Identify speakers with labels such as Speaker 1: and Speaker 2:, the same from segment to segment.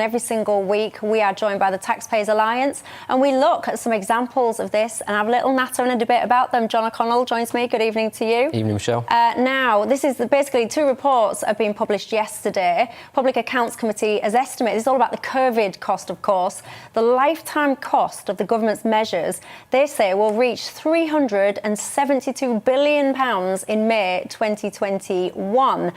Speaker 1: Every single week, we are joined by the Taxpayers Alliance, and we look at some examples of this and have a little natter and a debate about them. John O'Connell joins me. Good evening to you.
Speaker 2: Evening, Michelle.
Speaker 1: Now, this is basically two reports have been published yesterday. Public Accounts Committee has estimated, it's all about the COVID cost, of course, the lifetime cost of the government's measures, they say will reach £372 billion in May 2021.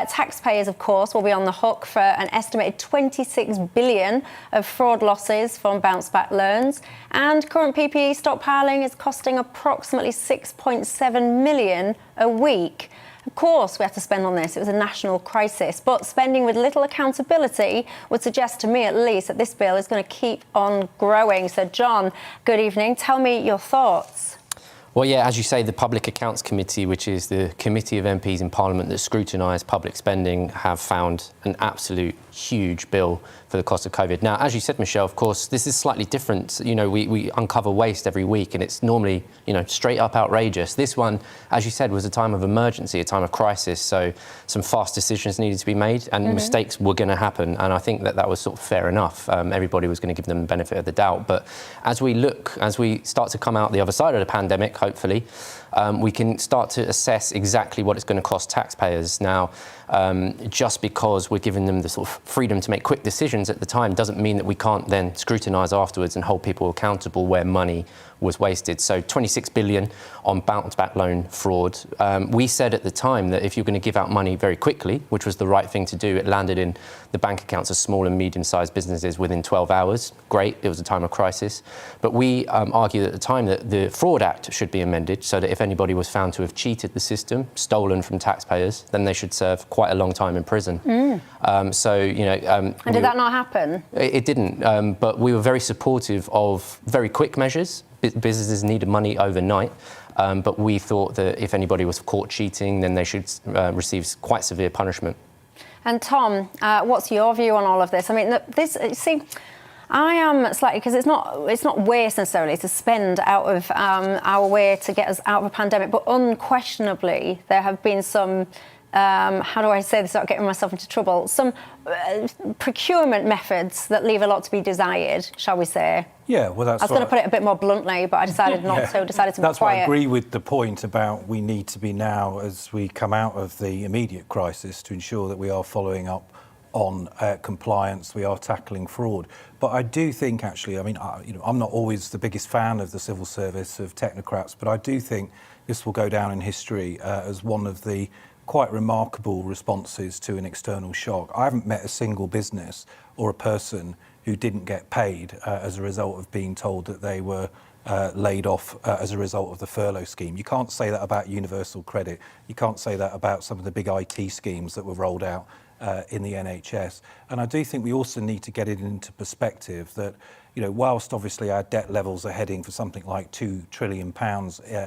Speaker 1: Taxpayers, of course, will be on the hook for an estimated £26 billion of fraud losses from bounce-back loans, and current PPE stockpiling is costing approximately £6.7 million a week. Of course, we have to spend on this. It was a national crisis, but spending with little accountability would suggest to me, at least, that this bill is going to keep on growing. So, John, good evening. Tell me your thoughts.
Speaker 2: Well, yeah, as you say, the Public Accounts Committee, which is the committee of MPs in Parliament that scrutinise public spending, have found an absolute huge bill for the cost of COVID. Now, as you said, Michelle, of course, this is slightly different. You know, we uncover waste every week and it's normally, you know, straight up outrageous. This one, as you said, was a time of emergency, a time of crisis. So some fast decisions needed to be made and mistakes were going to happen. And I think that was sort of fair enough. Everybody was going to give them the benefit of the doubt. But as we start to come out the other side of the pandemic, hopefully, we can start to assess exactly what it's going to cost taxpayers. Now, just because we're giving them the sort of freedom to make quick decisions at the time doesn't mean that we can't then scrutinise afterwards and hold people accountable where money was wasted. So 26 billion on bounce-back loan fraud. We said at the time that if you're going to give out money very quickly, which was the right thing to do, it landed in the bank accounts of small and medium-sized businesses within 12 hours. Great, it was a time of crisis. But we argued at the time that the Fraud Act should be amended so that if anybody was found to have cheated the system, stolen from taxpayers, then they should serve quite a long time in prison. So, you know...
Speaker 1: and did that not happen?
Speaker 2: It didn't, but we were very supportive of very quick measures. Businesses needed money overnight, but we thought that if anybody was caught cheating, then they should receive quite severe punishment. And
Speaker 1: Tom, what's your view on all of this? I mean, I am slightly, because it's not waste necessarily to spend out of our way to get us out of a pandemic, but unquestionably there have been some, how do I say this without getting myself into trouble, some procurement methods that leave a lot to be desired, shall we say.
Speaker 3: Yeah, well, that's
Speaker 1: I was going to put it a bit more bluntly, but I decided not to, decided to be quiet.
Speaker 3: That's why I agree with the point about we need to be now, as we come out of the immediate crisis, to ensure that we are following up on compliance, we are tackling fraud. But I do think, actually, I mean, I'm not always the biggest fan of the civil service, of technocrats, but I do think this will go down in history as one of the quite remarkable responses to an external shock. I haven't met a single business or a person who didn't get paid as a result of being told that they were laid off as a result of the furlough scheme. You can't say that about universal credit. You can't say that about some of the big IT schemes that were rolled out in the NHS. And I do think we also need to get it into perspective that, you know, whilst obviously our debt levels are heading for something like £2 trillion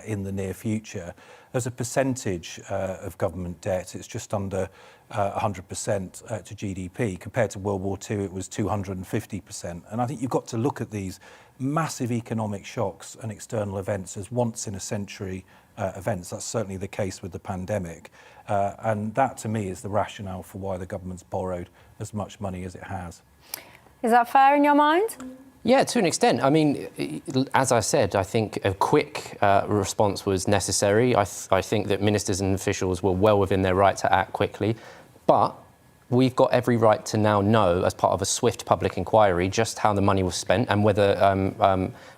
Speaker 3: in the near future, as a percentage of government debt, it's just under 100% to GDP. Compared to World War II, it was 250%. And I think you've got to look at these massive economic shocks and external events as once-in-a-century events. That's certainly the case with the pandemic. And that, to me, is the rationale for why the government's borrowed as much money as it has.
Speaker 1: Is that fair in your mind?
Speaker 2: Yeah, to an extent. I mean, as I said, I think a quick response was necessary. I think that ministers and officials were well within their right to act quickly. But we've got every right to now know, as part of a swift public inquiry, just how the money was spent and whether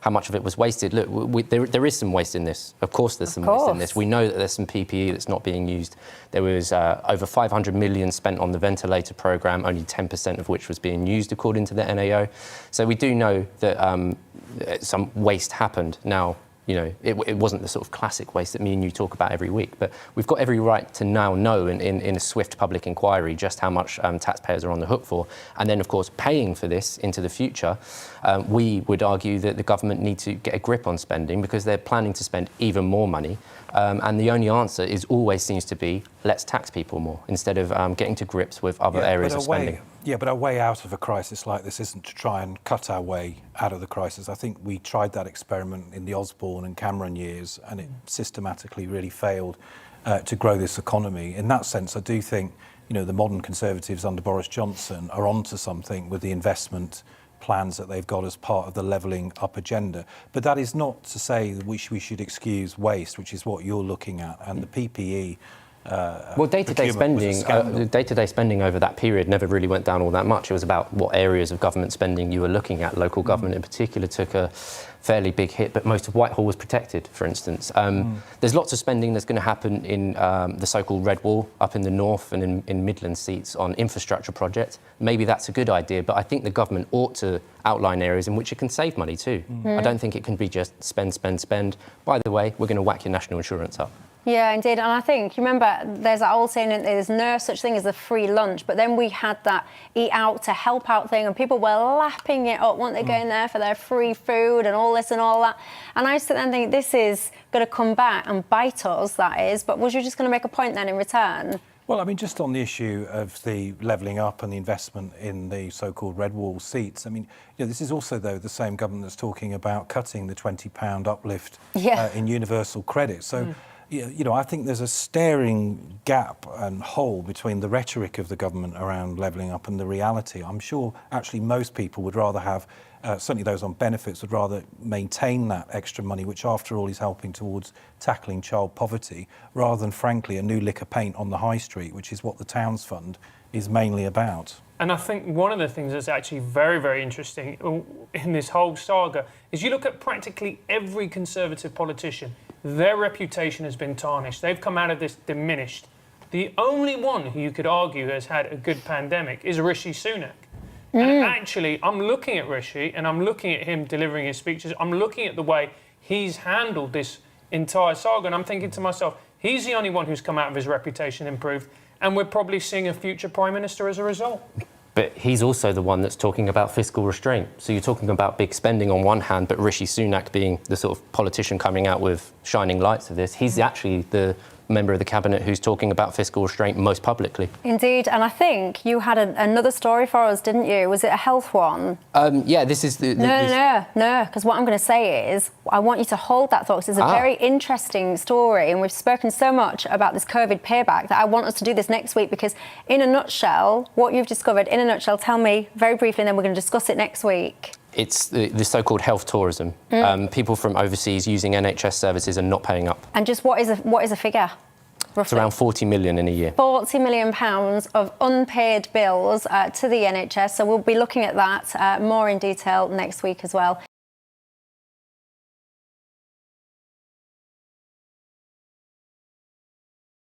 Speaker 2: how much of it was wasted. Look, there is some waste in this. Of course there's some waste in this. We know that there's some PPE that's not being used. There was over 500 million spent on the ventilator programme, only 10% of which was being used, according to the NAO. So we do know that some waste happened. Now, you know, it wasn't the sort of classic waste that me and you talk about every week, but we've got every right to now know in a swift public inquiry just how much taxpayers are on the hook for. And then, of course, paying for this into the future, we would argue that the government need to get a grip on spending because they're planning to spend even more money. And the only answer always seems to be, let's tax people more, instead of getting to grips with other areas of spending.
Speaker 3: But our way out of a crisis like this isn't to try and cut our way out of the crisis. I think we tried that experiment in the Osborne and Cameron years, and it systematically really failed to grow this economy. In that sense, I do think the modern Conservatives under Boris Johnson are onto something with the investment plans that they've got as part of the levelling up agenda. But that is not to say that we should excuse waste, which is what you're looking at, and the PPE.
Speaker 2: Well, day-to-day spending over that period never really went down all that much. It was about what areas of government spending you were looking at. Local government in particular took a fairly big hit, but most of Whitehall was protected, for instance. There's lots of spending that's going to happen in the so-called Red Wall up in the north and in Midland seats on infrastructure projects. Maybe that's a good idea, but I think the government ought to outline areas in which it can save money too. I don't think it can be just spend, spend, spend. By the way, we're going to whack your national insurance up.
Speaker 1: Yeah, indeed. And I think, you remember, there's that old saying that there's no such thing as a free lunch, but then we had that eat out to help out thing and people were lapping it up, weren't they, going there for their free food and all this and all that. And I sit there and think, this is going to come back and bite us, that is, but was you just going to make a point then in return?
Speaker 3: Well, I mean, just on the issue of the levelling up and the investment in the so-called Red Wall seats, I mean, this is also, though, the same government that's talking about cutting the £20 uplift in universal credit. So, I think there's a staring gap and hole between the rhetoric of the government around levelling up and the reality. I'm sure actually most people would rather have, certainly those on benefits, would rather maintain that extra money, which after all is helping towards tackling child poverty, rather than, frankly, a new lick of paint on the high street, which is what the Towns Fund is mainly about.
Speaker 4: And I think one of the things that's actually very, very interesting in this whole saga is you look at practically every Conservative politician, their reputation has been tarnished. They've come out of this diminished. The only one who you could argue has had a good pandemic is Rishi Sunak. And actually, I'm looking at Rishi and I'm looking at him delivering his speeches. I'm looking at the way he's handled this entire saga and I'm thinking to myself, he's the only one who's come out of his reputation improved and we're probably seeing a future Prime Minister as a result.
Speaker 2: But he's also the one that's talking about fiscal restraint. So you're talking about big spending on one hand, but Rishi Sunak being the sort of politician coming out with shining lights of this, he's actually the member of the cabinet who's talking about fiscal restraint most publicly.
Speaker 1: Indeed, and I think you had another story for us, didn't you? Was it a health one?
Speaker 2: Yeah, this is the...
Speaker 1: No, because what I'm going to say is I want you to hold that thought, because it's a very interesting story, and we've spoken so much about this COVID payback that I want us to do this next week, because in a nutshell, what you've discovered, in a nutshell, tell me very briefly, and then we're going to discuss it next week.
Speaker 2: It's the so-called health tourism. People from overseas using NHS services and not paying up.
Speaker 1: And just what is a figure? Roughly?
Speaker 2: It's around 40 million in a year. £40 million of unpaid bills to the NHS. So we'll be looking at that more in detail next week as well.